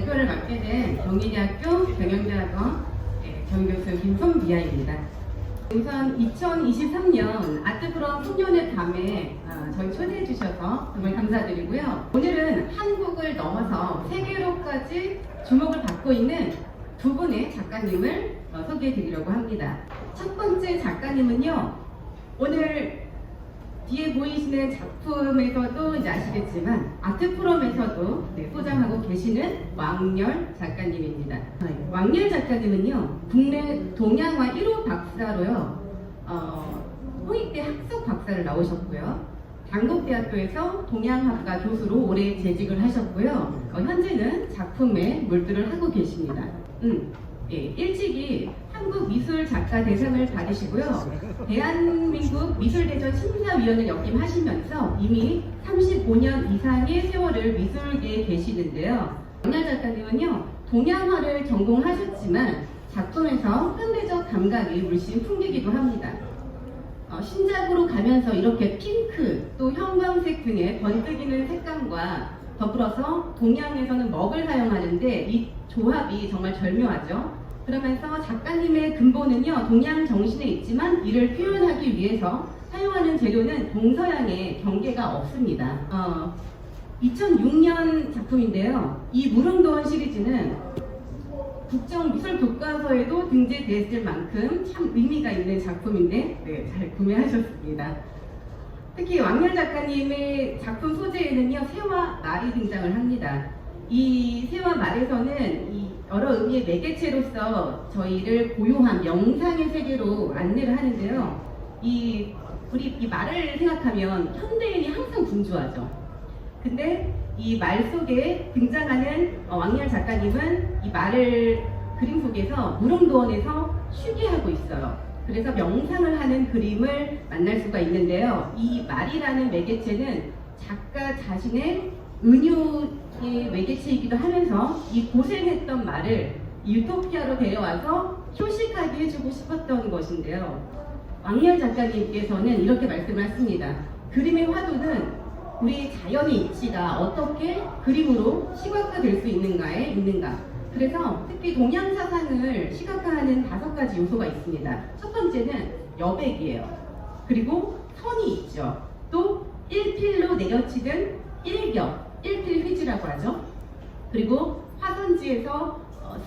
대표를 맡게 된 경희대학교 경영대학원 정교수 김성미아입니다. 우선 2023년 아트프롬 풍년의 밤에 저희 초대해 주셔서 정말 감사드리고요. 오늘은 한국을 넘어서 세계로까지 주목을 받고 있는 두 분의 작가님을 소개해 드리려고 합니다. 첫 번째 작가님은요, 오늘 뒤에 보이시는 작품에서도 이제 아시겠지만 아트프롬에서도 소장하고 계시는 왕렬 작가님입니다. 왕렬 작가님은요, 국내 동양화 1호 박사로요, 홍익대 학석 박사를 나오셨고요, 단국대학교에서 동양학과 교수로 오래 재직을 하셨고요, 현재는 작품에 몰두를 하고 계십니다. 일찍이 한국미술작가대상을 받으시고요, 대한민국 미술대전 심사위원을 역임하시면서 이미 35년 이상의 세월을 미술계에 계시는데요. 왕렬 작가님은요, 동양화를 전공하셨지만 작품에서 현대적 감각이 물씬 풍기기도 합니다. 신작으로 가면서 이렇게 핑크 또 형광색 등의 번뜩이는 색감과 더불어서 동양에서는 먹을 사용하는데 이 조합이 정말 절묘하죠. 그러면서 작가님의 근본은요, 동양 정신에 있지만 이를 표현하기 위해서 사용하는 재료는 동서양의 경계가 없습니다. 2006년 작품인데요. 이 무릉도원 시리즈는 국정미술교과서에도 등재됐을 만큼 참 의미가 있는 작품인데 잘 구매하셨습니다. 특히 왕렬 작가님의 작품 소재에는요, 새와 말이 등장을 합니다. 이 새와 말에서는 이 여러 의미의 매개체로서 저희를 고요한 명상의 세계로 안내를 하는데요. 우리 이 말을 생각하면 현대인이 항상 분주하죠. 근데 이 말 속에 등장하는 왕렬 작가님은 이 말을 그림 속에서 무릉도원에서 쉬게 하고 있어요. 그래서 명상을 하는 그림을 만날 수가 있는데요. 이 말이라는 매개체는 작가 자신의 은유의 매개체이기도 하면서 이 고생했던 말을 유토피아로 데려와서 휴식하게 해주고 싶었던 것인데요. 왕렬 작가님께서는 이렇게 말씀을 하십니다. 그림의 화두는 우리 자연의 이치가 어떻게 그림으로 시각화될 수 있는가. 그래서 특히 동양 사상을 시각화하는 5가지 요소가 있습니다. 첫 번째는 여백이에요. 그리고 선이 있죠. 또 일필로 내려치는 일필 휘지라고 하죠. 그리고 화선지에서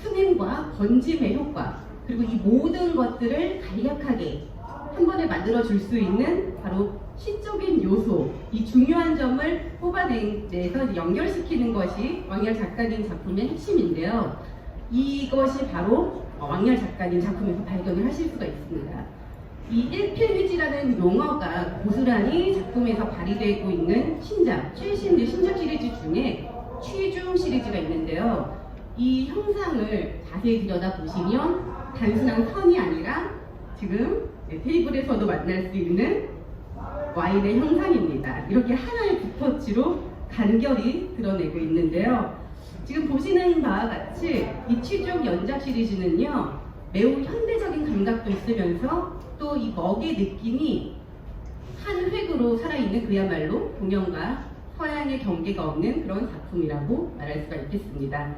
승행과 번짐의 효과, 그리고 이 모든 것들을 간략하게 한 번에 만들어 줄 수 있는 바로 시적인 요소, 이 중요한 점을 뽑아내서 연결시키는 것이 왕렬 작가님 작품의 핵심인데요. 이것이 바로 왕렬 작가님 작품에서 발견을 하실 수가 있습니다. 이 일필휘지라는 용어가 고스란히 작품에서 발휘되고 있는 신작, 최신 신작 시리즈 중에 취중 시리즈가 있는데요. 이 형상을 자세히 들여다보시면 단순한 선이 아니라 지금 테이블에서도 만날 수 있는 와인의 형상입니다. 이렇게 하나의 붓터치로 간결히 드러내고 있는데요. 지금 보시는 바와 같이 이 취중 연작 시리즈는요, 매우 현대적인 감각도 있으면서 또 이 먹의 느낌이 한 획으로 살아있는 그야말로 동양과 서양의 경계가 없는 그런 작품이라고 말할 수가 있겠습니다.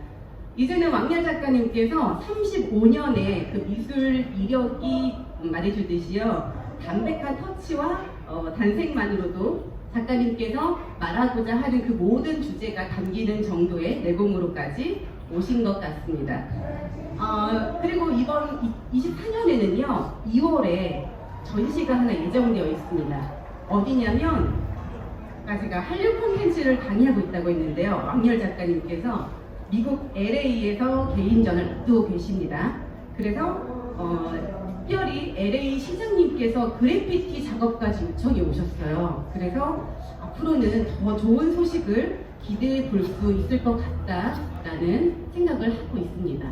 이제는 왕렬 작가님께서 35년의 그 미술 이력이 말해주듯이요, 담백한 터치와 단색만으로도 작가님께서 말하고자 하는 그 모든 주제가 담기는 정도의 내공으로까지 오신 것 같습니다. 그리고 이번 24년에는요, 2월에 전시가 하나 예정되어 있습니다. 어디냐면, 제가 한류 콘텐츠를 강의하고 있다고 했는데요. 왕렬 작가님께서 미국 LA에서 개인전을 앞두고 계십니다. 그래서 특별히 LA 시장님께서 그래피티 작업까지 요청이 오셨어요. 그래서 앞으로는 더 좋은 소식을 기대해 볼 수 있을 것 같다라는 생각을 하고 있습니다.